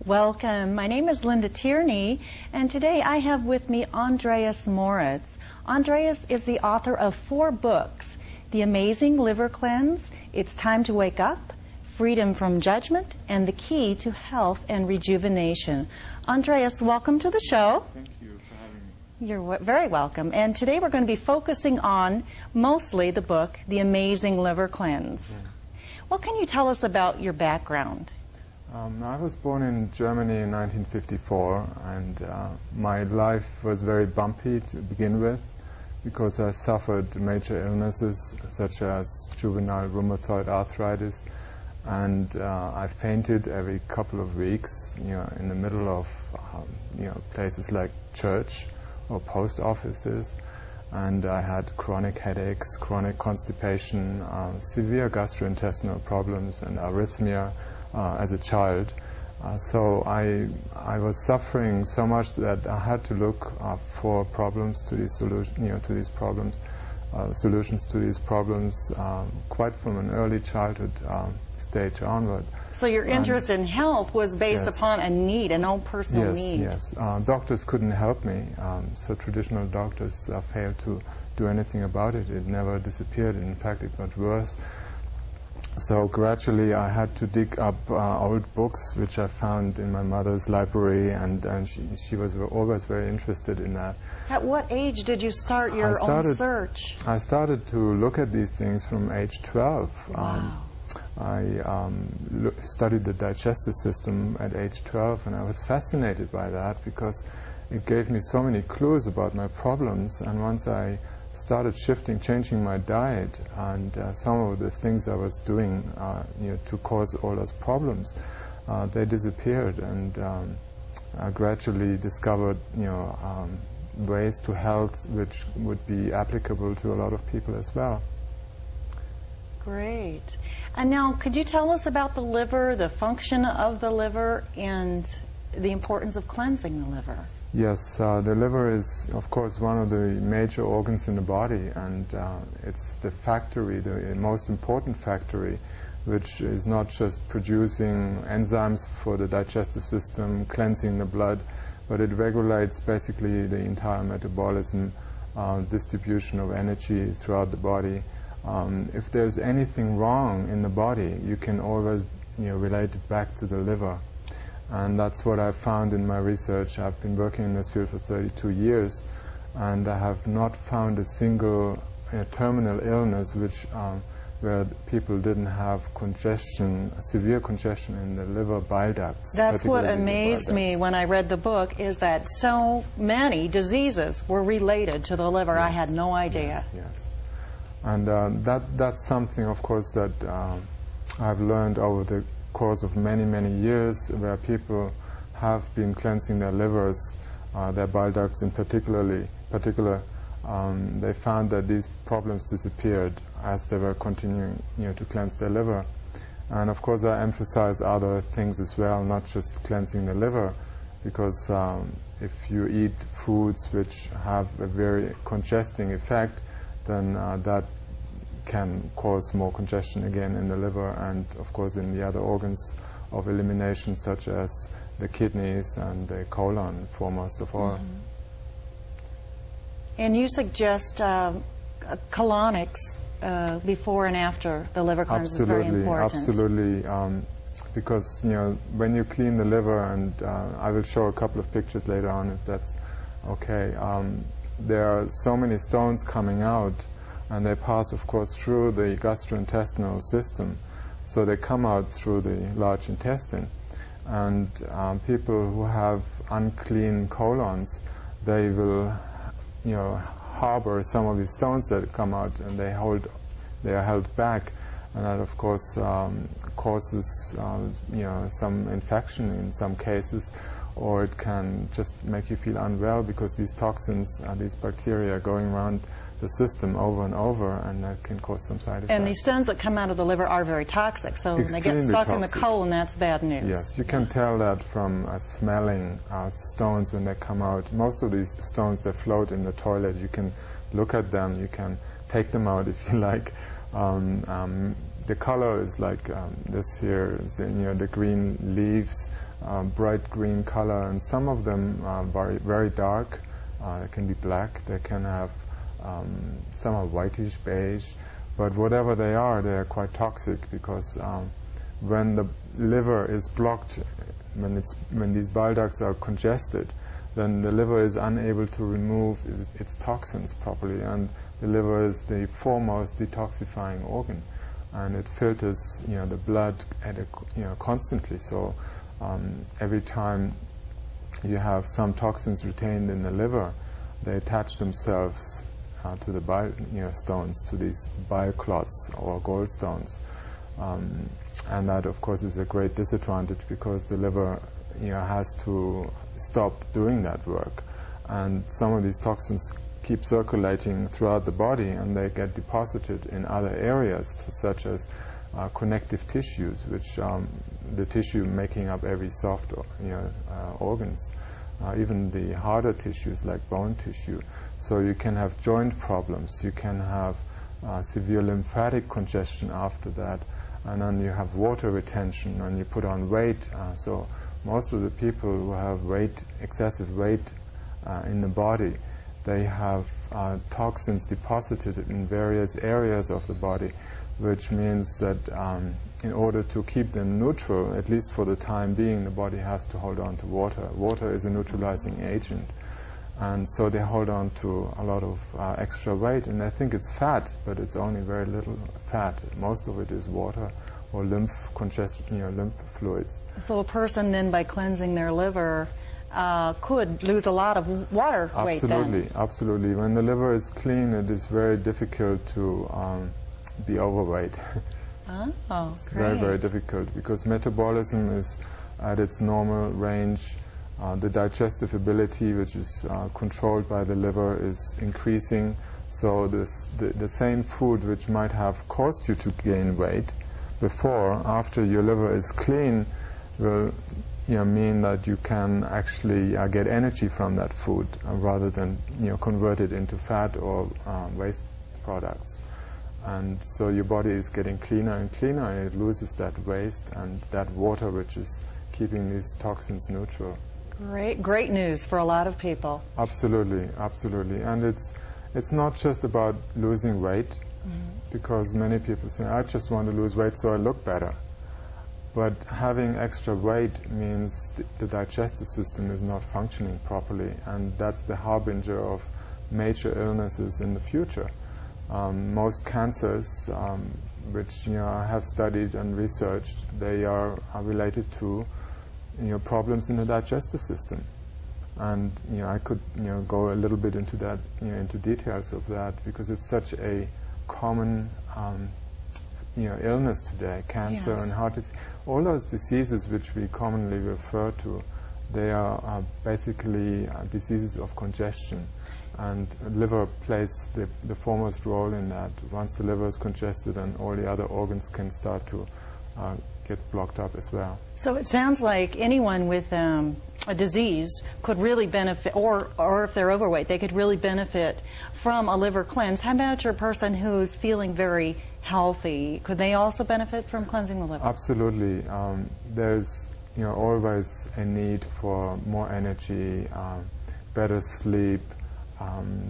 Welcome. My name is Linda Tierney, and today I have with me Andreas Moritz. Andreas is the author of 4 books: The Amazing Liver Cleanse, It's Time to Wake Up, Freedom from Judgment, and The Key to Health and Rejuvenation. Andreas, welcome to the show. Thank you for having me. You're very welcome. And today we're going to be focusing on mostly the book, The Amazing Liver Cleanse. Yeah. What can you tell us about your background? I was born in Germany in 1954, and my life was very bumpy to begin with because I suffered major illnesses such as juvenile rheumatoid arthritis, and I fainted every couple of weeks, in the middle of places like church or post offices, and I had chronic headaches, chronic constipation, severe gastrointestinal problems, and arrhythmia as a child. So I was suffering so much that I had to look for problems to these solutions to these problems quite from an early childhood stage onward. So your interest in health was based Yes. upon a need, an own personal need. Yes. Doctors couldn't help me, so traditional doctors failed to do anything about it. It never disappeared. In fact, it got worse. So gradually I had to dig up old books which I found in my mother's library, and she was always very interested in that. At what age did you start your own search? I started to look at these things from age 12. Wow. I studied the digestive system at age 12, and I was fascinated by that because it gave me so many clues about my problems. And once I started changing my diet, and some of the things I was doing to cause all those problems, they disappeared, and I gradually discovered ways to health which would be applicable to a lot of people as well. Great. And now, could you tell us about the liver, the function of the liver, and the importance of cleansing the liver? Yes, the liver is, of course, one of the major organs in the body, and it's the factory, the most important factory, which is not just producing enzymes for the digestive system, cleansing the blood, but it regulates basically the entire metabolism, distribution of energy throughout the body. If there's anything wrong in the body, you can always relate it back to the liver. And that's what I've found in my research. I've been working in this field for 32 years, and I have not found a single terminal illness where people didn't have congestion, severe congestion in the liver bile ducts. That's what amazed me when I read the book, is that so many diseases were related to the liver. Yes. I had no idea. Yes. And that's something, of course, that I've learned over the course of many years, where people have been cleansing their livers, their bile ducts in particular. They found that these problems disappeared as they were continuing to cleanse their liver. And of course I emphasize other things as well, not just cleansing the liver, because if you eat foods which have a very congesting effect, then that can cause more congestion again in the liver, and of course in the other organs of elimination, such as the kidneys and the colon, foremost of all. Mm-hmm. And you suggest colonics before and after the liver cleanse is very important. Absolutely, because when you clean the liver, and I will show a couple of pictures later on if that's okay, there are so many stones coming out, and they pass, of course, through the gastrointestinal system. So they come out through the large intestine. And people who have unclean colons, they will, harbor some of these stones that come out, and they are held back. And that, of course, causes, some infection in some cases, or it can just make you feel unwell because these toxins, these bacteria are going around the system over and over, and that can cause some side effects. And these stones that come out of the liver are very toxic, so when they get stuck in the colon, that's bad news. Yes, you can tell that from smelling stones when they come out. Most of these stones, they float in the toilet. You can look at them, you can take them out if you like, The color is like this here is the green leaves, bright green color, and some of them are very, very dark. They can be black, they can have some are whitish, beige, but whatever they are quite toxic, because when the liver is blocked, when these bile ducts are congested, then the liver is unable to remove its toxins properly, and the liver is the foremost detoxifying organ, and it filters the blood constantly. So every time you have some toxins retained in the liver, they attach themselves to the bile stones, to these bile clots or gallstones, and that of course is a great disadvantage, because the liver has to stop doing that work, and some of these toxins keep circulating throughout the body, and they get deposited in other areas, such as connective tissues, which the tissue making up every soft organs, even the harder tissues like bone tissue. So you can have joint problems, you can have severe lymphatic congestion after that, and then you have water retention, and you put on weight. So most of the people who have excessive weight in the body, they have toxins deposited in various areas of the body, which means that in order to keep them neutral, at least for the time being, the body has to hold on to water. Water is a neutralizing agent. And so they hold on to a lot of extra weight, and I think it's fat, but it's only very little fat. Most of it is water or lymph congestion, lymph fluids. So a person then, by cleansing their liver, could lose a lot of water weight then? Absolutely, absolutely. When the liver is clean, it is very difficult to be overweight. Oh, It's great. very, very difficult, because metabolism is at its normal range. The digestive ability, which is controlled by the liver, is increasing. So the same food which might have caused you to gain weight before, after your liver is clean, will mean that you can actually get energy from that food rather than convert it into fat or waste products. And so your body is getting cleaner and cleaner, and it loses that waste and that water which is keeping these toxins neutral. Great news for a lot of people. Absolutely, absolutely. And it's not just about losing weight, because many people say, I just want to lose weight so I look better. But having extra weight means the digestive system is not functioning properly, and that's the harbinger of major illnesses in the future. Most cancers, which I have studied and researched, they are related to problems in the digestive system, and I could go a little bit into that, into details of that, because it's such a common illness today. Cancer and heart disease, all those diseases which we commonly refer to, they are basically diseases of congestion, and liver plays the foremost role in that. Once the liver is congested, then all the other organs can start to get blocked up as well. So it sounds like anyone with a disease could really benefit, or if they're overweight, they could really benefit from a liver cleanse. How about your person who's feeling very healthy? Could they also benefit from cleansing the liver? Absolutely. There's always a need for more energy, better sleep,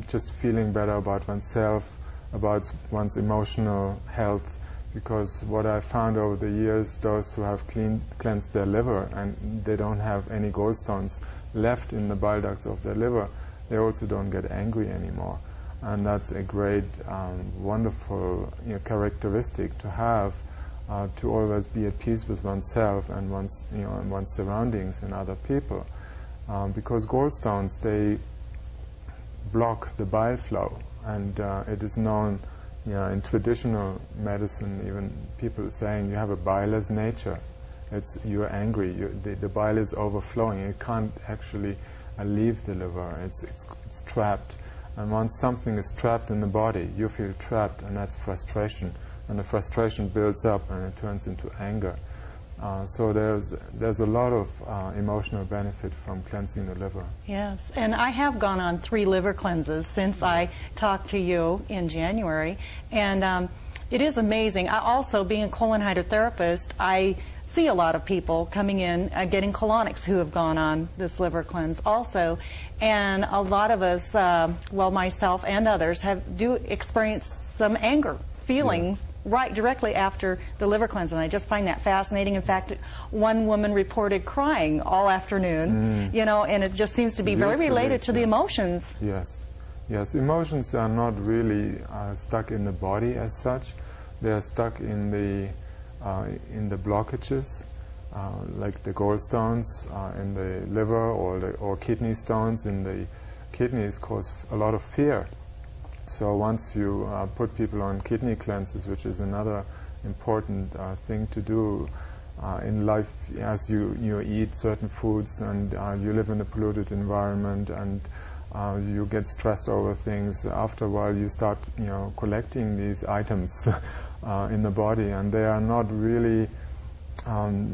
just feeling better about oneself, about one's emotional health. Because what I found over the years, those who have cleansed their liver and they don't have any gallstones left in the bile ducts of their liver, they also don't get angry anymore. And that's a great, wonderful characteristic to have, to always be at peace with oneself and one's surroundings and other people. Because gallstones, they block the bile flow, and it is known in traditional medicine, even people saying you have a bileless nature. You're angry, the bile is overflowing, it can't actually leave the liver, it's trapped. And once something is trapped in the body, you feel trapped, and that's frustration. And the frustration builds up and it turns into anger. So there's a lot of emotional benefit from cleansing the liver. Yes, and I have gone on 3 liver cleanses since I talked to you in January, and It is amazing. I also, being a colon hydrotherapist, I see a lot of people coming in getting colonics who have gone on this liver cleanse also. And a lot of us, well, myself and others, do experience some anger feelings right directly after the liver cleanse, and I just find that fascinating. In fact, one woman reported crying all afternoon, you know, and it just seems to be very related to the emotions. Yes. Yes, emotions are not really stuck in the body as such. They are stuck in the blockages, like the gallstones in the liver, or kidney stones in the kidneys cause a lot of fear. So once you put people on kidney cleanses, which is another important thing to do in life, as you eat certain foods and you live in a polluted environment and you get stressed over things, after a while you start, collecting these items in the body, and they are not really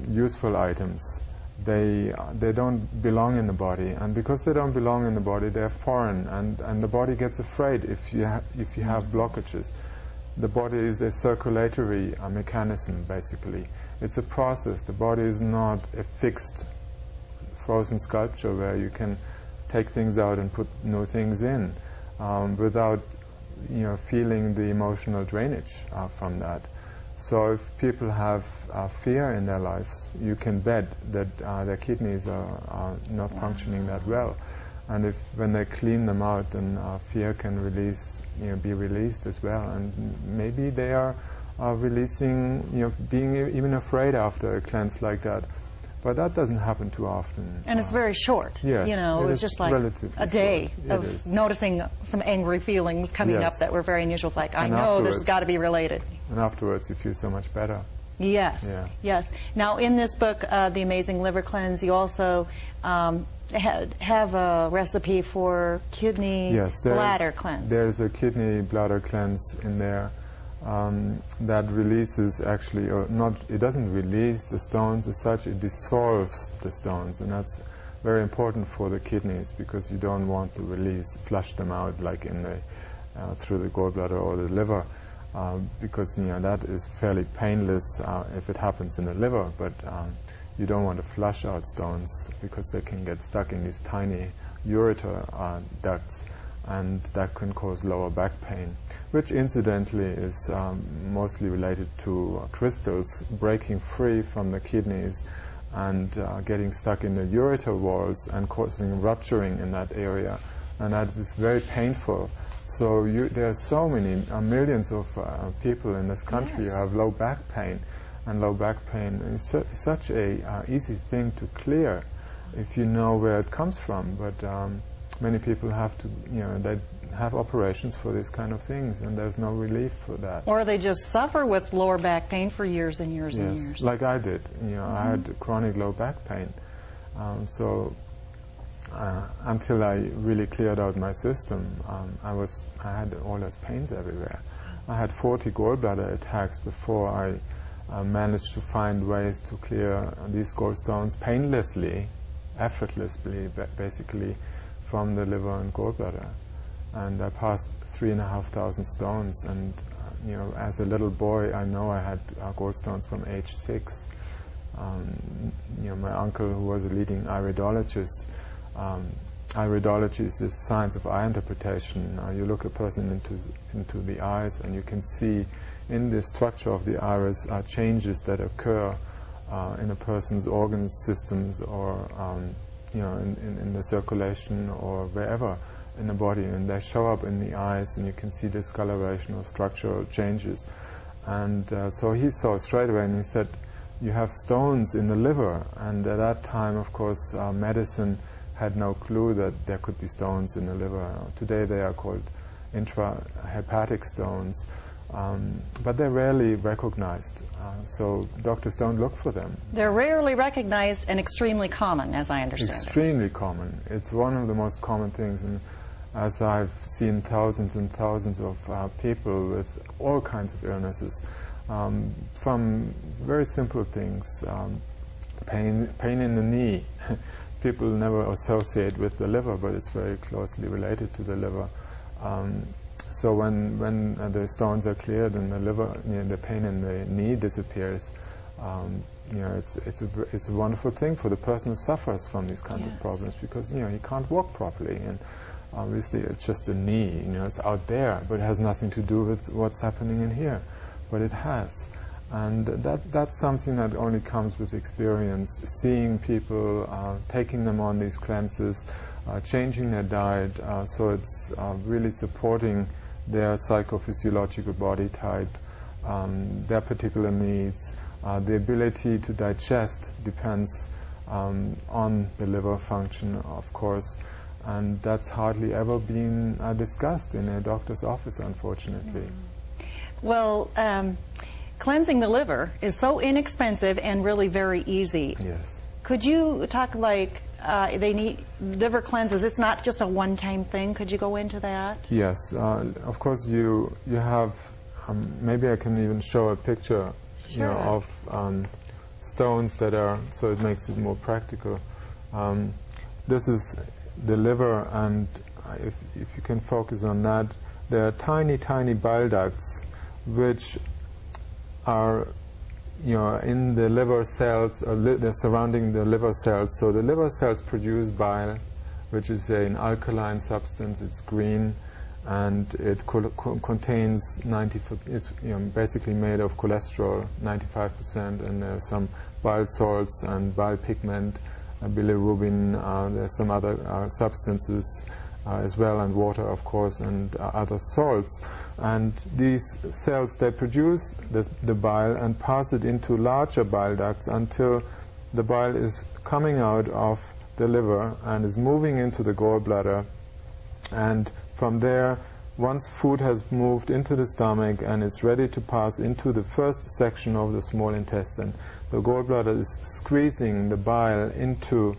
useful items. They don't belong in the body, and because they don't belong in the body, they're foreign, and the body gets afraid if you have blockages. The body is a circulatory mechanism, basically. It's a process. The body is not a fixed frozen sculpture where you can take things out and put new things in without feeling the emotional drainage from that. So if people have fear in their lives, you can bet that their kidneys are not functioning that well. And when they clean them out, then fear can be released as well. And maybe they are releasing, being even afraid after a cleanse like that. But that doesn't happen too often. And it's very short. Yes, it was just like a day of noticing some angry feelings coming up that were very unusual. It's like, I know this has got to be related. And afterwards you feel so much better. Yes, yes. Now in this book, The Amazing Liver Cleanse, you also have a recipe for kidney bladder cleanse. There's a kidney bladder cleanse in there. That releases actually, or not, it doesn't release the stones as such, it dissolves the stones, and that's very important for the kidneys because you don't want to flush them out like in the through the gallbladder or the liver, because that is fairly painless if it happens in the liver, but you don't want to flush out stones because they can get stuck in these tiny ureter ducts, and that can cause lower back pain, which incidentally is mostly related to crystals breaking free from the kidneys and getting stuck in the ureter walls and causing rupturing in that area, and that is very painful. So there are so many millions of people in this country who have low back pain, and low back pain is such a easy thing to clear if you know where it comes from, but many people have to, they have operations for these kind of things, and there's no relief for that. Or they just suffer with lower back pain for years and years and years. Like I did. I had chronic low back pain. Until I really cleared out my system, I had all those pains everywhere. I had 40 gallbladder attacks before I managed to find ways to clear these gallstones painlessly, effortlessly, basically, from the liver and gallbladder. And I passed 3,500 stones, and as a little boy I know I had gallstones from age 6. My uncle, who was a leading iridologist, iridology is the science of eye interpretation. You look a person into the eyes, and you can see in the structure of the iris changes that occur in a person's organ systems, or in the circulation or wherever in the body, and they show up in the eyes, and you can see discoloration or structural changes. And so he saw straight away, and he said, you have stones in the liver. And at that time, of course, medicine had no clue that there could be stones in the liver. Today they are called intrahepatic stones, but they're rarely recognized, so doctors don't look for them. They're rarely recognized and extremely common, as I understand it. Extremely common. It's one of the most common things, and as I've seen thousands and thousands of people with all kinds of illnesses, from very simple things, pain in the knee. People never associate with the liver, but it's very closely related to the liver. So when the stones are cleared and the liver, the pain in the knee disappears, it's a wonderful thing for the person who suffers from these kinds of problems, because he can't walk properly, and obviously it's just a knee, it's out there, but it has nothing to do with what's happening in here, but it has. And that's something that only comes with experience, seeing people, taking them on these cleanses, changing their diet, so it's really supporting their psychophysiological body type, their particular needs. The ability to digest depends on the liver function, of course, and that's hardly ever been discussed in a doctor's office, unfortunately. Well, cleansing the liver is so inexpensive and really very easy. Yes. Could you talk they need liver cleanses? It's not just a one-time thing. Could you go into that? Yes. Of course, you have. Maybe I can even show a picture, of stones that are, so it makes it more practical. This is the liver, and if you can focus on that, there are tiny, tiny bile ducts which are in the liver cells, or they're surrounding the liver cells. So the liver cells produce bile, which is an alkaline substance. It's green, and it contains it's basically made of cholesterol, 95%, and there's some bile salts and bile pigment, bilirubin. There's some other substances as well, and water, of course, and other salts. And these cells, they produce the bile and pass it into larger bile ducts until the bile is coming out of the liver and is moving into the gallbladder. And from there, once food has moved into the stomach and it's ready to pass into the first section of the small intestine, the gallbladder is squeezing the bile into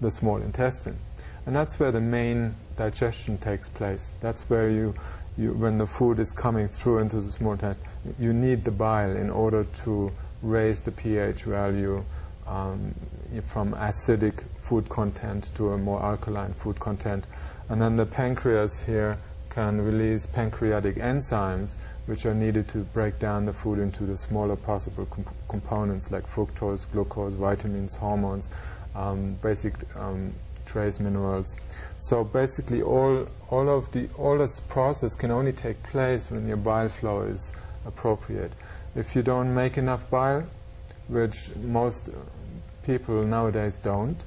the small intestine. And that's where the main digestion takes place. That's where when the food is coming through into the small intestine, you need the bile in order to raise the pH value from acidic food content to a more alkaline food content. And then the pancreas here can release pancreatic enzymes, which are needed to break down the food into the smaller possible components like fructose, glucose, vitamins, hormones, basic trace minerals. So basically all this process can only take place when your bile flow is appropriate. If you don't make enough bile, which most people nowadays don't,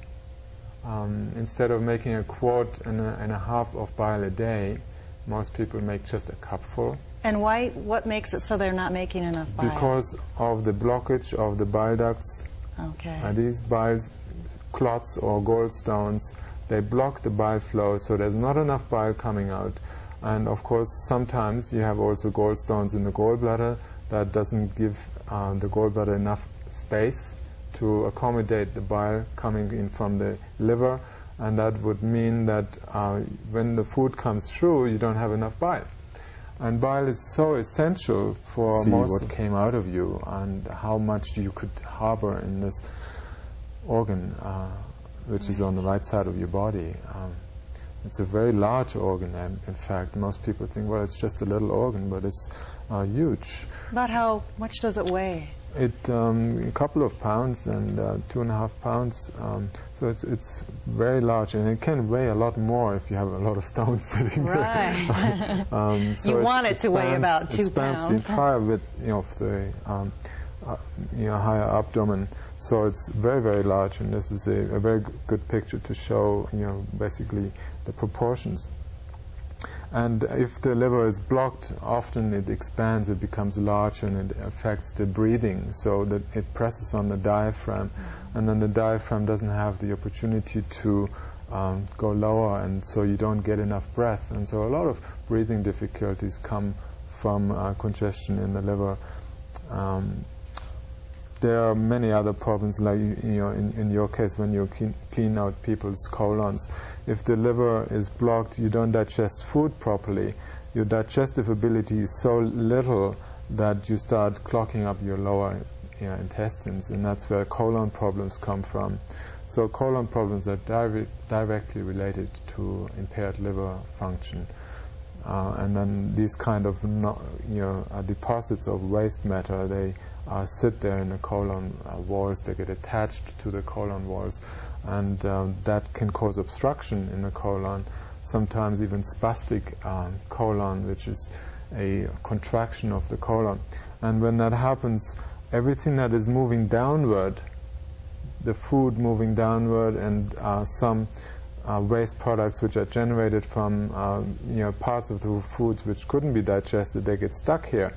instead of making a quart and a half of bile a day, most people make just a cupful. And why? What makes it so they're not making enough bile? Because of the blockage of the bile ducts. Okay. These bile clots or gallstones, they block the bile flow, so there's not enough bile coming out. And of course, sometimes you have also gallstones in the gallbladder that doesn't give the gallbladder enough space to accommodate the bile coming in from the liver, and that would mean that when the food comes through, you don't have enough bile. And bile is so essential for what came out of you and how much you could harbor in this organ, which is on the right side of your body. It's a very large organ, and in fact, most people think, well, it's just a little organ, but it's huge. About how much does it weigh? A couple of pounds and 2.5 pounds. So it's very large, and it can weigh a lot more if you have a lot of stones sitting there. Right. So you want it to weigh about 2 pounds. It spans the entire width of the higher abdomen. So it's very, very large, and this is a very good picture to show, basically the proportions. And if the liver is blocked, often it expands, it becomes large, and it affects the breathing, so that it presses on the diaphragm, and then the diaphragm doesn't have the opportunity to go lower, and so you don't get enough breath. And so a lot of breathing difficulties come from congestion in the liver. There are many other problems, like in your case, when you clean out people's colons. If the liver is blocked, you don't digest food properly. Your digestive ability is so little that you start clogging up your lower intestines, and that's where colon problems come from. So colon problems are directly related to impaired liver function. and then these kind of deposits of waste matter, they sit there in the colon walls. They get attached to the colon walls, and that can cause obstruction in the colon, sometimes even spastic colon, which is a contraction of the colon. And when that happens, everything that is moving downward, the food moving downward, and some waste products which are generated from parts of the foods which couldn't be digested, they get stuck here.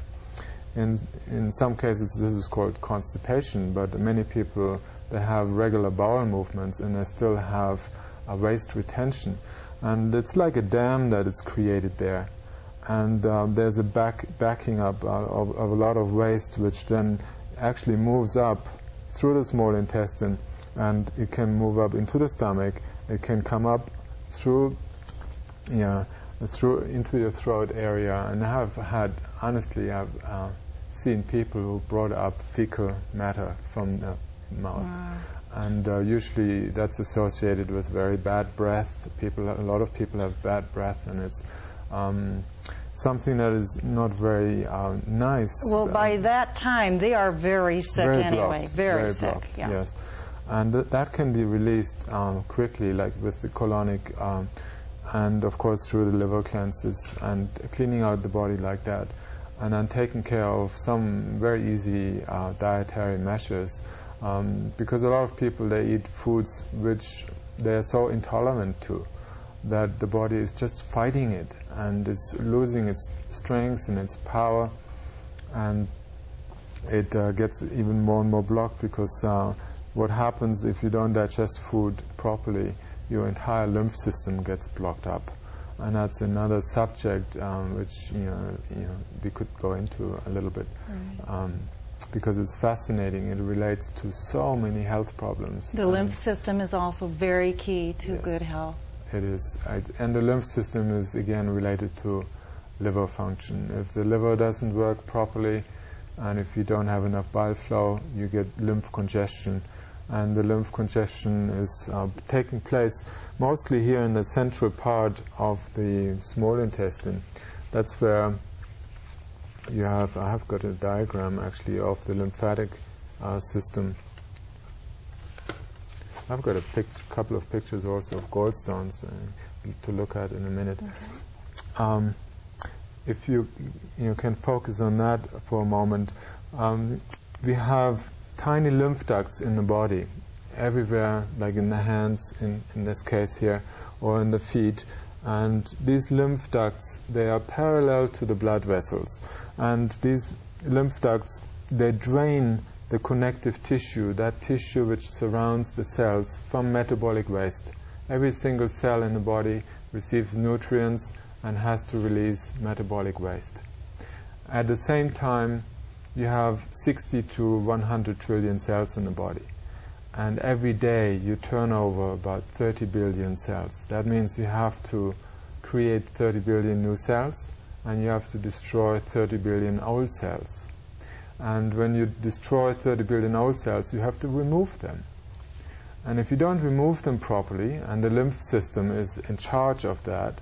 In some cases this is called constipation, but many people, they have regular bowel movements and they still have a waste retention. And it's like a dam that is created there. And there's a backing up of a lot of waste, which then actually moves up through the small intestine, and it can move up into the stomach. It can come up through into your throat area. And I have had, honestly, I've seen people who brought up fecal matter from the mouth. Wow. And usually that's associated with very bad breath. A lot of people have bad breath, and it's something that is not very nice. Well, by that time, they are very sick very anyway. blocked, very sick, blocked, yeah. Yes. And that can be released quickly, like with the colonic, and of course through the liver cleanses and cleaning out the body like that. And then taking care of some very easy dietary measures. Because a lot of people, they eat foods which they're so intolerant to, that the body is just fighting it and is losing its strength and its power, and it gets even more and more blocked, because what happens if you don't digest food properly, your entire lymph system gets blocked up. And that's another subject which we could go into a little bit. Right. Because it's fascinating. It relates to so many health problems. The lymph system is also very key to Yes. good health. It is. And the lymph system is again related to liver function. If the liver doesn't work properly, and if you don't have enough bile flow, you get lymph congestion. And the lymph congestion is taking place mostly here in the central part of the small intestine. That's where you have, I have got a diagram actually of the lymphatic system. I've got a couple of pictures also of gallstones to look at in a minute. Okay. If you can focus on that for a moment, we have tiny lymph ducts in the body, everywhere, like in the hands, in this case here, or in the feet. And these lymph ducts, they are parallel to the blood vessels. And these lymph ducts, they drain the connective tissue, that tissue which surrounds the cells, from metabolic waste. Every single cell in the body receives nutrients and has to release metabolic waste. At the same time, you have 60 to 100 trillion cells in the body. And every day you turn over about 30 billion cells. That means you have to create 30 billion new cells, and you have to destroy 30 billion old cells. And when you destroy 30 billion old cells, you have to remove them. And if you don't remove them properly, and the lymph system is in charge of that,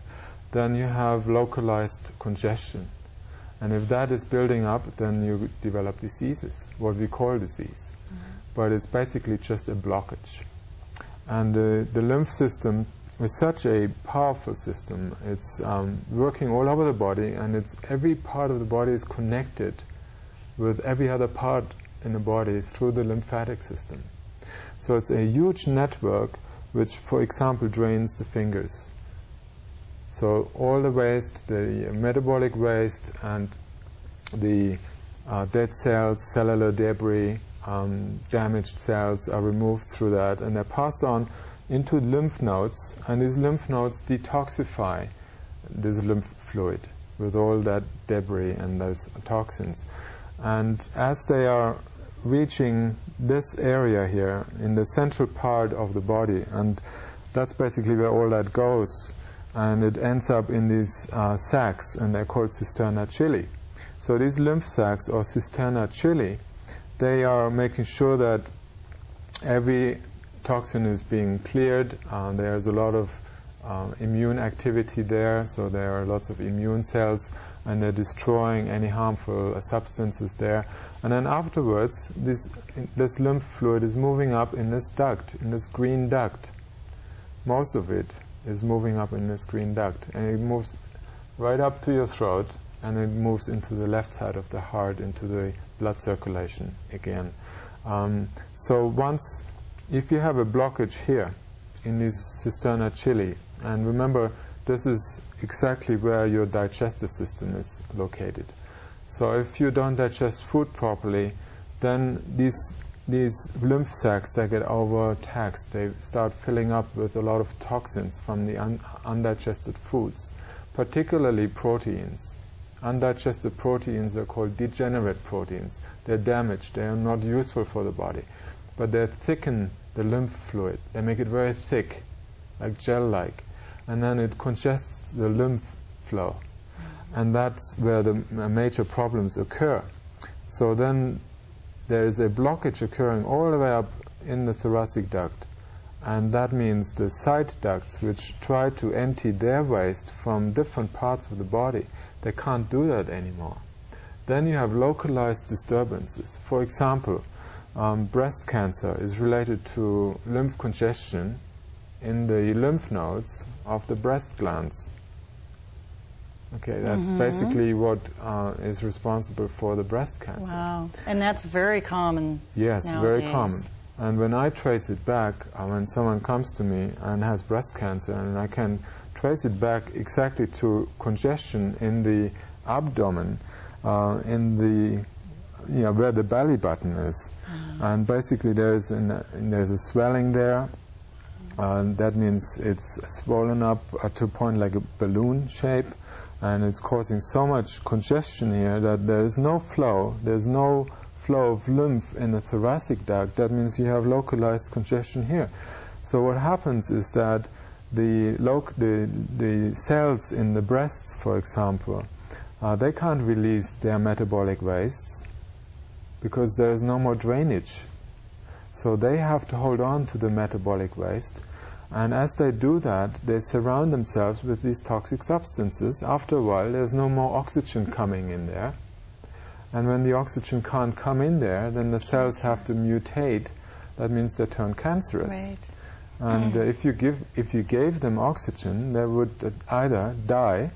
then you have localized congestion. And if that is building up, then you develop diseases, what we call disease. But it's basically just a blockage. And the lymph system is such a powerful system. It's working all over the body, and every part of the body is connected with every other part in the body through the lymphatic system. So it's a huge network which, for example, drains the fingers. So all the waste, the metabolic waste, and the dead cells, cellular debris, damaged cells are removed through that, and they're passed on into lymph nodes, and these lymph nodes detoxify this lymph fluid with all that debris and those toxins. And as they are reaching this area here in the central part of the body, and that's basically where all that goes, and it ends up in these sacs, and they're called cisterna chili. So these lymph sacs, or cisterna chili, they are making sure that every toxin is being cleared. There's a lot of immune activity there, so there are lots of immune cells, and they're destroying any harmful substances there. And then afterwards, this lymph fluid is moving up in this duct, in this green duct. Most of it is moving up in this green duct, and it moves right up to your throat, and it moves into the left side of the heart, into the blood circulation again. So once, if you have a blockage here in this cisterna chili, and remember, this is exactly where your digestive system is located. So if you don't digest food properly, then these lymph sacs, they get overtaxed. They start filling up with a lot of toxins from the undigested foods, particularly proteins. Undigested proteins are called degenerate proteins. They're damaged. They are not useful for the body. But they thicken the lymph fluid. They make it very thick, like gel-like. And then it congests the lymph flow. And that's where the major problems occur. So then there is a blockage occurring all the way up in the thoracic duct. And that means the side ducts, which try to empty their waste from different parts of the body, they can't do that anymore. Then you have localized disturbances. For example, breast cancer is related to lymph congestion in the lymph nodes of the breast glands. Okay, that's basically what is responsible for the breast cancer. Wow, and that's very common. Yes, nowadays. very common. And when I trace it back, when someone comes to me and has breast cancer, and I can trace it back exactly to congestion in the abdomen, in the where the belly button is, and basically there's a swelling there. That means it's swollen up to a point like a balloon shape, and it's causing so much congestion here that there is no flow. There's no flow of lymph in the thoracic duct. That means you have localized congestion here. So what happens is that the cells in the breasts, for example, they can't release their metabolic wastes because there is no more drainage. So they have to hold on to the metabolic waste, and as they do that, they surround themselves with these toxic substances. After a while, there's no more oxygen coming in there, and when the oxygen can't come in there, then the cells have to mutate. That means they turn cancerous. Right. And if you gave them oxygen, they would either die,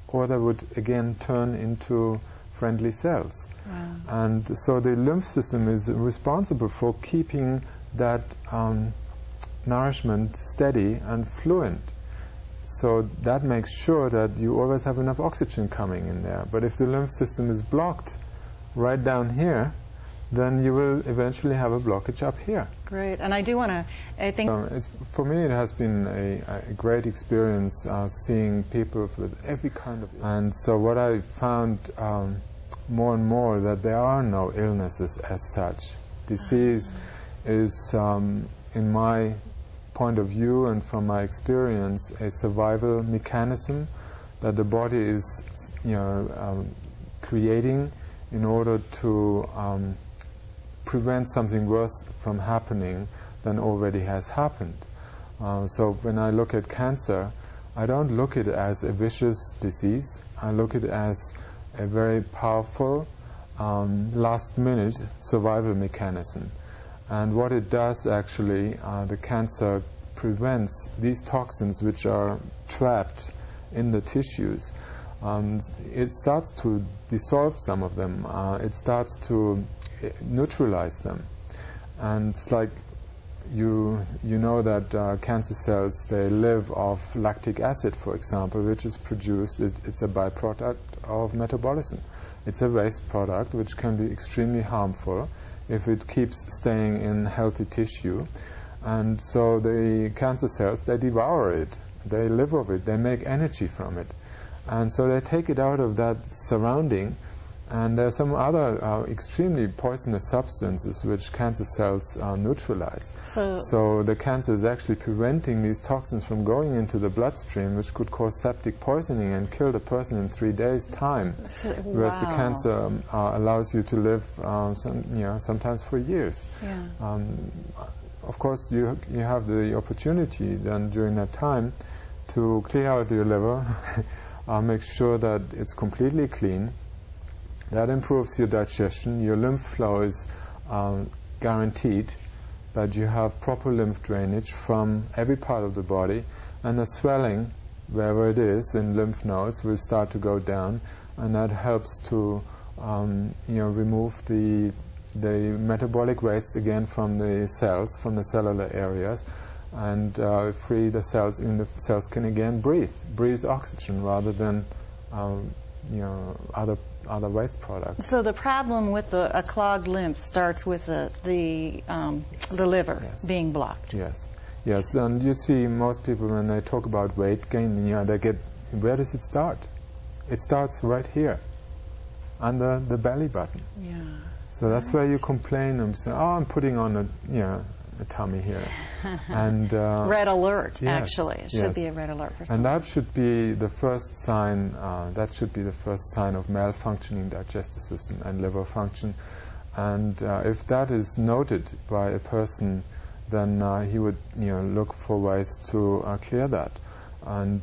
or they would again turn into friendly cells. Wow. And so the lymph system is responsible for keeping that nourishment steady and fluent. So that makes sure that you always have enough oxygen coming in there. But if the lymph system is blocked right down here, then you will eventually have a blockage up here. Great. And I do want to, I think... for me, it has been a great experience seeing people with every kind of... And so what I found more and more, that there are no illnesses as such. Disease is, in my point of view and from my experience, a survival mechanism that the body is creating in order to prevent something worse from happening than already has happened. So when I look at cancer, I don't look at it as a vicious disease. I look at it as a very powerful last-minute survival mechanism. And what it does actually, the cancer prevents these toxins which are trapped in the tissues. It starts to dissolve some of them. It starts to neutralize them. And it's like you know that cancer cells, they live off lactic acid, for example, which is produced, it's a byproduct of metabolism. It's a waste product which can be extremely harmful if it keeps staying in healthy tissue. And so the cancer cells, they devour it, they live off it, they make energy from it. And so they take it out of that surrounding. And there are some other extremely poisonous substances which cancer cells neutralize. So the cancer is actually preventing these toxins from going into the bloodstream, which could cause septic poisoning and kill the person in 3 days' time. Whereas the cancer allows you to live sometimes for years. Yeah. Of course, you have the opportunity then during that time to clear out your liver, make sure that it's completely clean. That improves your digestion. Your lymph flow is guaranteed, that you have proper lymph drainage from every part of the body, and the swelling, wherever it is in lymph nodes, will start to go down, and that helps to remove the metabolic waste again from the cells, from the cellular areas, and free the cells. In the cells can again breathe oxygen rather than other waste products. So the problem with a clogged lymph starts with the liver Yes. being blocked. Yes, and you see most people when they talk about weight gain, they get, where does it start? It starts right here, under the belly button. Yeah. So that's where you complain and say, "Oh, I'm putting on a tummy here," and Red alert. yes, actually, it should yes. be a red alert for and someone. that should be the first sign. That should be the first sign of malfunctioning digestive system and liver function. And if that is noted by a person, then he would look for ways to clear that. And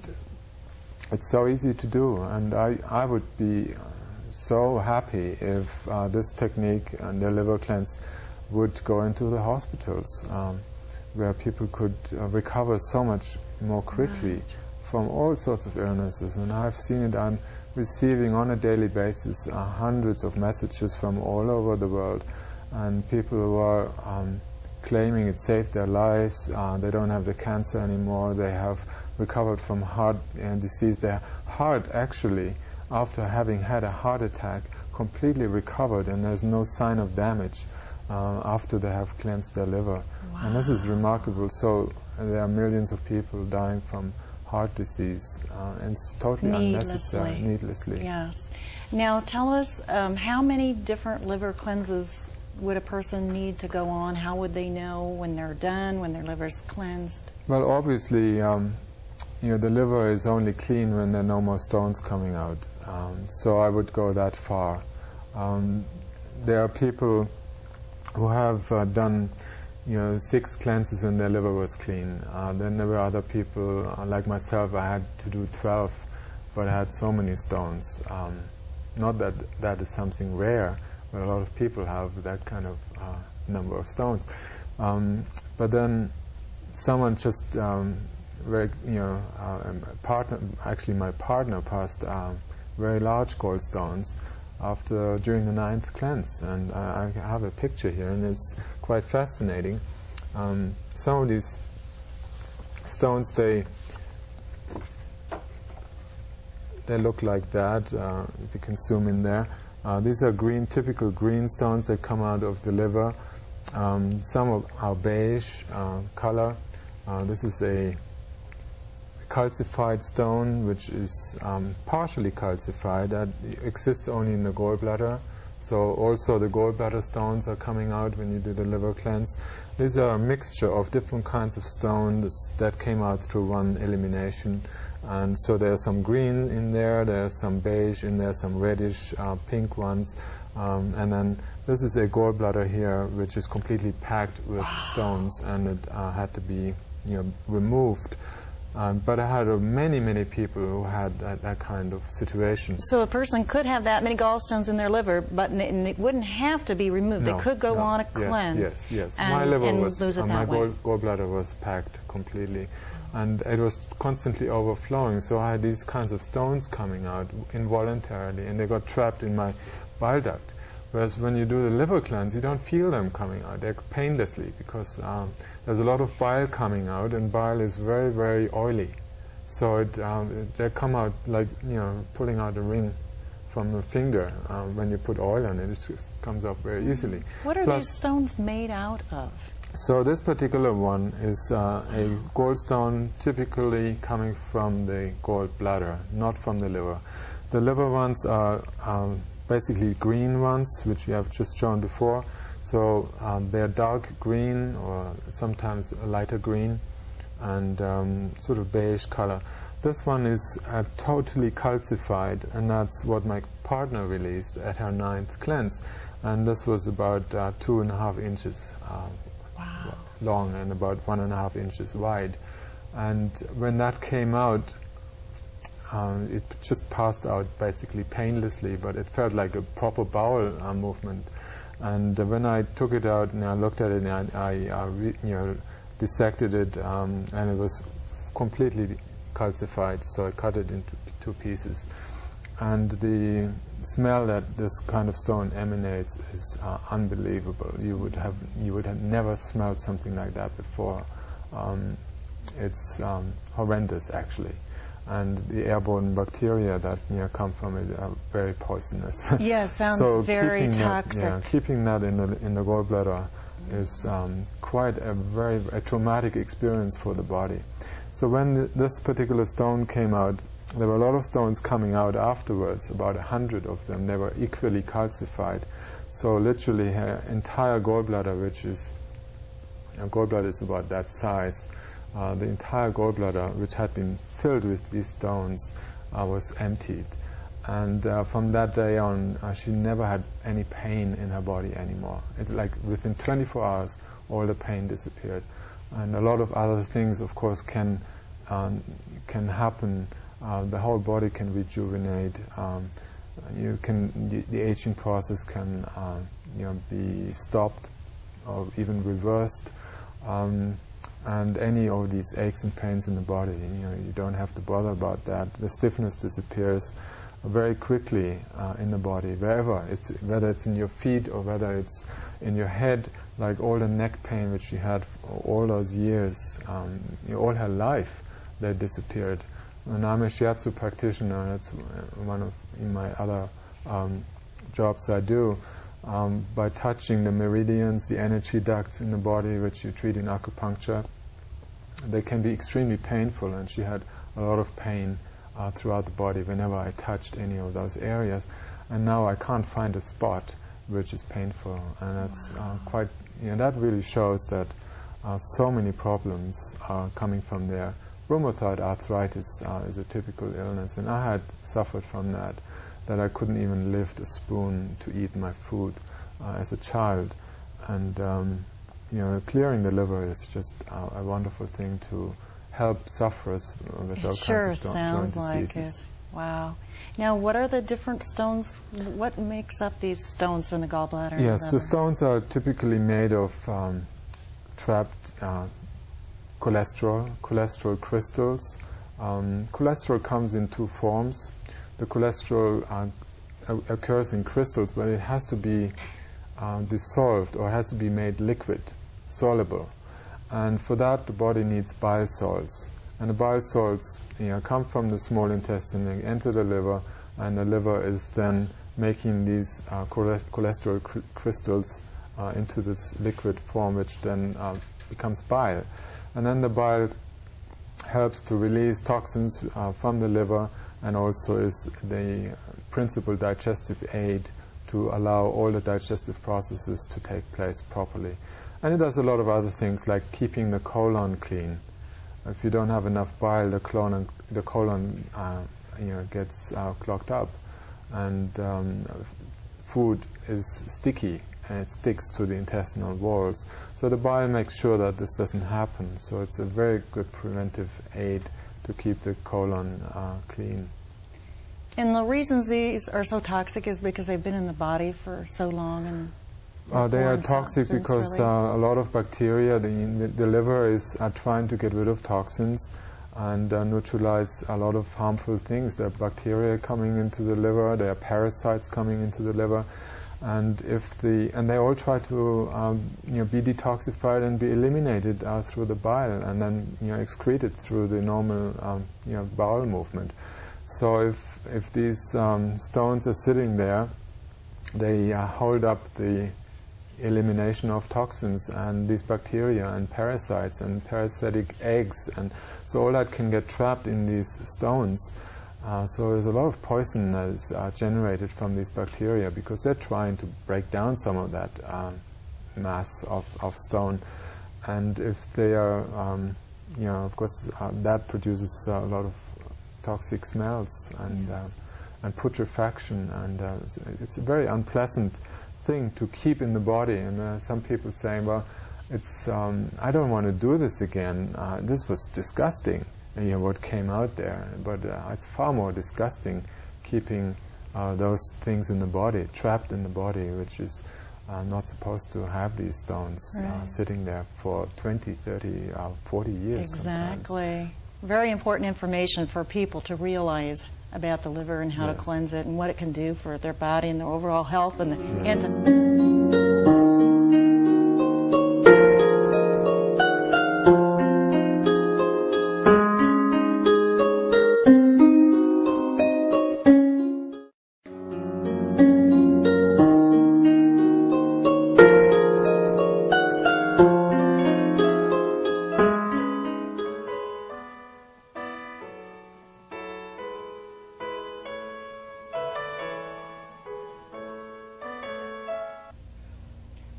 it's so easy to do. And I would be so happy if this technique and the liver cleanse would go into the hospitals, where people could recover so much more quickly from all sorts of illnesses. And I've seen it. I'm receiving on a daily basis hundreds of messages from all over the world, and people who are claiming it saved their lives. They don't have the cancer anymore. They have recovered from heart disease. Their heart actually, after having had a heart attack, completely recovered, and there's no sign of damage after they have cleansed their liver. Wow. And this is remarkable. So there are millions of people dying from heart disease, and it's totally unnecessary, needlessly. Yes. Now tell us, how many different liver cleanses would a person need to go on? How would they know when they're done, when their liver's cleansed? Well, obviously, the liver is only clean when there are no more stones coming out. So I would go that far. There are people who have done 6 cleanses and their liver was clean. Then there were other people, like myself, I had to do 12, but I had so many stones. Not that that is something rare, but a lot of people have that kind of number of stones. But then someone just, my partner passed very large gallstones during the 9th cleanse, and I have a picture here, and it's quite fascinating. Some of these stones, they look like that. If you can zoom in there, these are typical green stones that come out of the liver. Some are beige color. This is a calcified stone, which is partially calcified. That exists only in the gallbladder. So also the gallbladder stones are coming out when you do the liver cleanse. These are a mixture of different kinds of stones that came out through one elimination. And so there's some green in there's some beige in there, some reddish pink ones. And then this is a gallbladder here, which is completely packed with stones, and it had to be removed. But I had many people who had that kind of situation. So a person could have that many gallstones in their liver, but it wouldn't have to be removed. They could go on a cleanse. Yes. And, my liver was, lose it my that way. gallbladder was packed completely, and it was constantly overflowing. So I had these kinds of stones coming out involuntarily, and they got trapped in my bile duct. Whereas when you do the liver cleanse, you don't feel them coming out. They're painlessly, because there's a lot of bile coming out, and bile is very, very oily. So they come out like pulling out a ring from a finger. When you put oil on it, it just comes off very easily. What are these stones made out of? So this particular one is a gallstone, typically coming from the gallbladder, not from the liver. The liver ones are basically green ones, which we have just shown before. So they're dark green, or sometimes a lighter green, and sort of beige color. This one is totally calcified, and that's what my partner released at her 9th cleanse. And this was about 2.5 inches long and about 1.5 inches wide. And when that came out, it just passed out basically painlessly, but it felt like a proper bowel movement. And when I took it out and I looked at it, and I dissected it, and it was completely calcified, so I cut it into 2 pieces. And the smell that this kind of stone emanates is unbelievable. You would have never smelled something like that before. It's horrendous, actually. And the airborne bacteria that come from it are very poisonous. Yes, sounds so very toxic. Keeping that in the gallbladder is quite a traumatic experience for the body. So when this particular stone came out, there were a lot of stones coming out afterwards, about 100 of them. They were equally calcified. So literally her entire gallbladder, gallbladder is about that size, the entire gallbladder, which had been filled with these stones, was emptied. And from that day on, she never had any pain in her body anymore. It's like within 24 hours, all the pain disappeared. And a lot of other things, of course, can happen. The whole body can rejuvenate. The aging process can be stopped or even reversed. And any of these aches and pains in the body, you don't have to bother about that. The stiffness disappears very quickly in the body, wherever, whether it's in your feet or whether it's in your head, like all the neck pain which she had for all those years, all her life, that disappeared. And I'm a shiatsu practitioner. That's one of my other jobs I do. By touching the meridians, the Ener-Chi ducts in the body, which you treat in acupuncture, they can be extremely painful, and she had a lot of pain throughout the body whenever I touched any of those areas. And now I can't find a spot which is painful, and that's quite. That really shows that so many problems are coming from there. Rheumatoid arthritis is a typical illness, and I had suffered from that I couldn't even lift a spoon to eat my food as a child. And clearing the liver is just a wonderful thing to help sufferers with all kinds of joint diseases. It. Wow. Now, what are the different stones? What makes up these stones from the gallbladder? Yes, the stones are typically made of trapped cholesterol crystals. Cholesterol comes in 2 forms. The cholesterol occurs in crystals, but it has to be dissolved, or has to be made liquid, soluble. And for that, the body needs bile salts. And the bile salts come from the small intestine, they enter the liver, and the liver is then making these cholesterol crystals into this liquid form, which then becomes bile. And then the bile helps to release toxins from the liver, and also is the principal digestive aid to allow all the digestive processes to take place properly. And it does a lot of other things, like keeping the colon clean. If you don't have enough bile, the colon gets clogged up, and food is sticky and it sticks to the intestinal walls. So the bile makes sure that this doesn't happen. So it's a very good preventive aid to keep the colon clean. And the reasons these are so toxic is because they've been in the body for so long, and they are toxic because a lot of bacteria, the liver is trying to get rid of toxins and neutralize a lot of harmful things. There are bacteria coming into the liver, there are parasites coming into the liver, and they all try to be detoxified and be eliminated through the bile, and then excreted through the normal bowel movement. So if these stones are sitting there, they hold up the elimination of toxins and these bacteria and parasites and parasitic eggs, and so all that can get trapped in these stones. So there's a lot of poison that is generated from these bacteria, because they're trying to break down some of that mass of stone. And if they are, of course, that produces a lot of toxic smells and putrefaction, and it's a very unpleasant thing to keep in the body. And some people saying, well, it's I don't want to do this again. This was disgusting, you know, what came out there. But it's far more disgusting keeping those things in the body, trapped in the body, which is not supposed to have these stones sitting there for 20, 30, 40 years Exactly. sometimes. Very important information for people to realize about the liver and how to cleanse it and what it can do for their body and their overall health and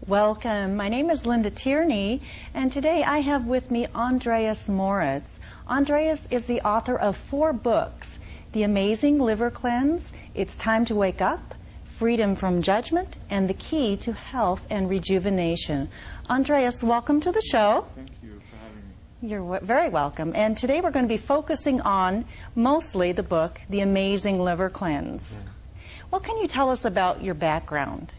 Welcome. My name is Linda Tierney, and today I have with me Andreas Moritz. Andreas is the author of 4 books: The Amazing Liver Cleanse, It's Time to Wake Up, Freedom from Judgment, and The Key to Health and Rejuvenation. Andreas, welcome to the show. Thank you for having me. You're very welcome. And today we're going to be focusing on mostly the book, The Amazing Liver Cleanse. What can you tell us about your background?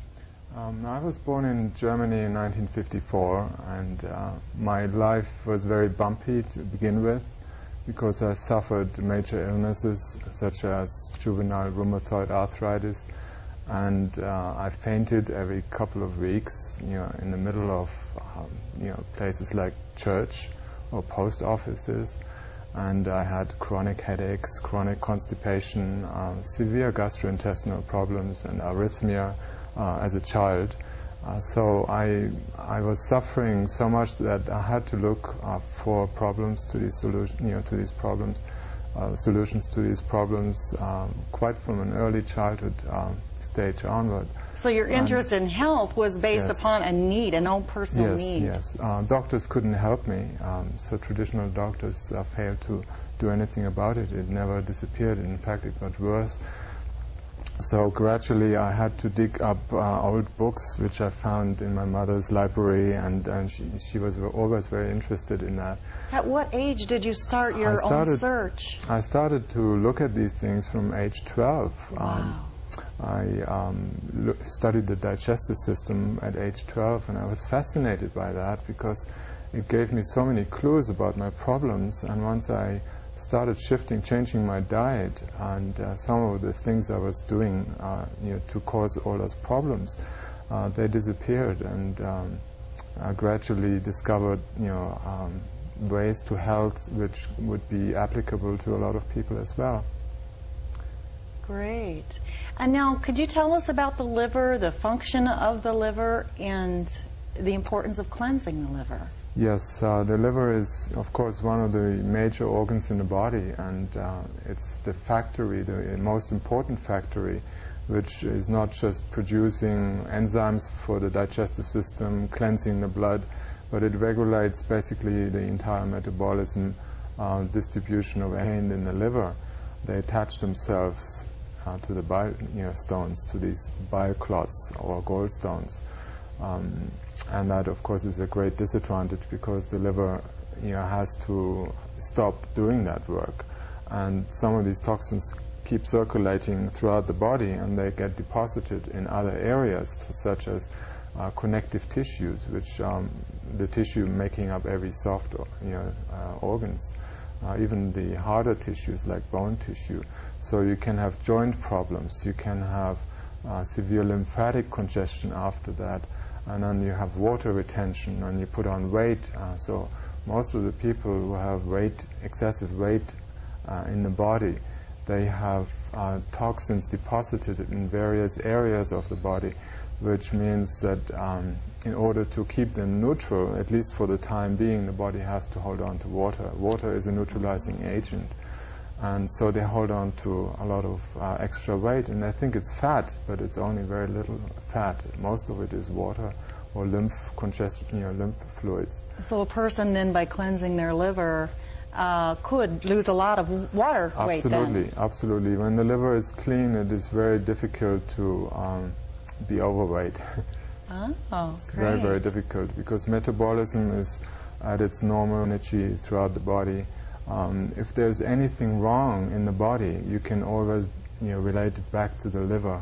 I was born in Germany in 1954, and my life was very bumpy to begin with because I suffered major illnesses such as juvenile rheumatoid arthritis, and I fainted every couple of weeks, you know, in the middle of places like church or post offices, and I had chronic headaches, chronic constipation, severe gastrointestinal problems, and arrhythmia as a child. So I was suffering so much that I had to look for problems to these solutions to these problems quite from an early childhood stage onward. So your interest in health was based upon a need, an own personal need. Yes. Doctors couldn't help me. So traditional doctors failed to do anything about it. It never disappeared. In fact, it got worse. So gradually I had to dig up old books which I found in my mother's library, and she was always very interested in that. At what age did you start your own search? I started to look at these things from age 12. Wow. I studied the digestive system at age 12, and I was fascinated by that because it gave me so many clues about my problems. And once I started changing my diet, and some of the things I was doing to cause all those problems, they disappeared, and I gradually discovered ways to health which would be applicable to a lot of people as well. Great. And now, could you tell us about the liver, the function of the liver, and the importance of cleansing the liver? Yes, the liver is, of course, one of the major organs in the body, and it's the factory, the most important factory, which is not just producing enzymes for the digestive system, cleansing the blood, but it regulates basically the entire metabolism, distribution of energy in the liver. They attach themselves to the stones, to these bile clots or gallstones. And that, of course, is a great disadvantage because the liver has to stop doing that work. And some of these toxins keep circulating throughout the body, and they get deposited in other areas, such as connective tissues, which the tissue making up every soft organs, even the harder tissues like bone tissue. So you can have joint problems, you can have severe lymphatic congestion after that, and then you have water retention, and you put on weight. So most of the people who have excessive weight in the body, they have toxins deposited in various areas of the body, which means that in order to keep them neutral, at least for the time being, the body has to hold on to water. Water is a neutralizing agent. And so they hold on to a lot of extra weight, and they think it's fat, but it's only very little fat. Most of it is water or lymph congestion, lymph fluids. So a person then, by cleansing their liver, could lose a lot of water weight then? Absolutely. When the liver is clean, it is very difficult to be overweight. Oh, It's great. very, very difficult because metabolism is at its normal energy throughout the body. If there's anything wrong in the body, you can always relate it back to the liver.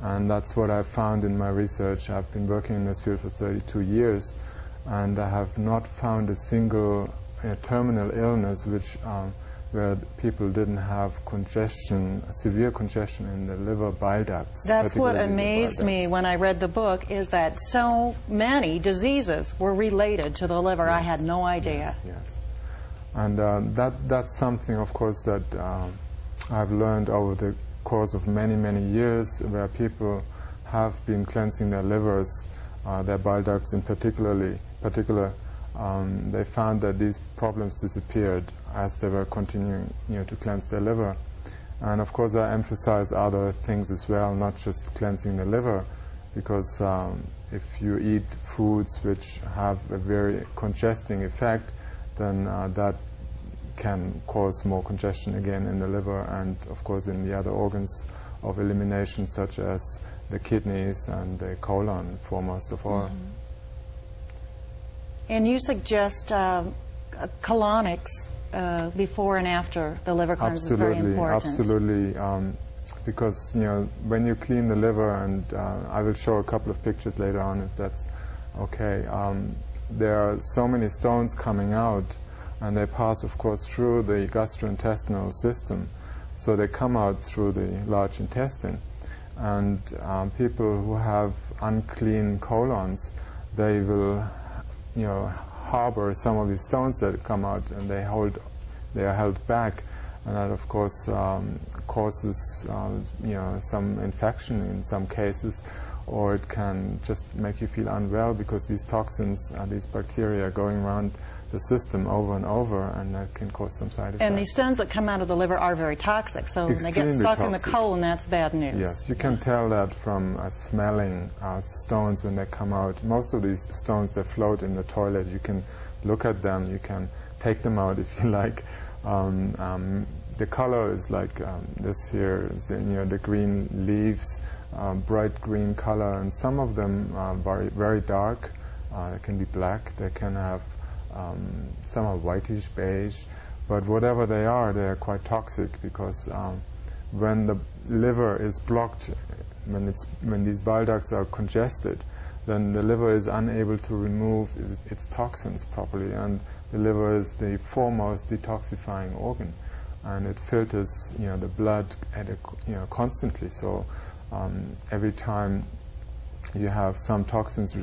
And that's what I've found in my research. I've been working in this field for 32 years, and I have not found a single terminal illness where people didn't have congestion, severe congestion in the liver bile ducts. That's what particularly the bile amazed me ducts. when I read the book, is that so many diseases were related to the liver. I had no idea. Yes. And that's something, of course, that I've learned over the course of many, many years, where people have been cleansing their livers, their bile ducts in particular. They found that these problems disappeared as they were continuing to cleanse their liver. And of course I emphasize other things as well, not just cleansing the liver, because if you eat foods which have a very congesting effect, then that can cause more congestion again in the liver and of course in the other organs of elimination, such as the kidneys and the colon, foremost of all. And you suggest colonics before and after the liver cleanse is very important. Absolutely, because when you clean the liver, and I will show a couple of pictures later on if that's okay, there are so many stones coming out, and they pass of course through the gastrointestinal system, so they come out through the large intestine. And people who have unclean colons, they will harbor some of these stones that come out, and they are held back, and that of course causes some infection in some cases, or it can just make you feel unwell because these toxins, these bacteria are going around the system over and over, and that can cause some side effects. And these stones that come out of the liver are very toxic, so when they get stuck in the colon, that's bad news. Yes, you can tell that from smelling stones when they come out. Most of these stones, they float in the toilet. You can look at them, you can take them out if you like. The color is like this here, is the green leaves, bright green color, and some of them are very, very dark. They can be black, they can have some are whitish, beige, but whatever they are quite toxic, because when the liver is blocked, when these bile ducts are congested, then the liver is unable to remove its toxins properly, and the liver is the foremost detoxifying organ, and it filters the blood constantly. So every time you have some toxins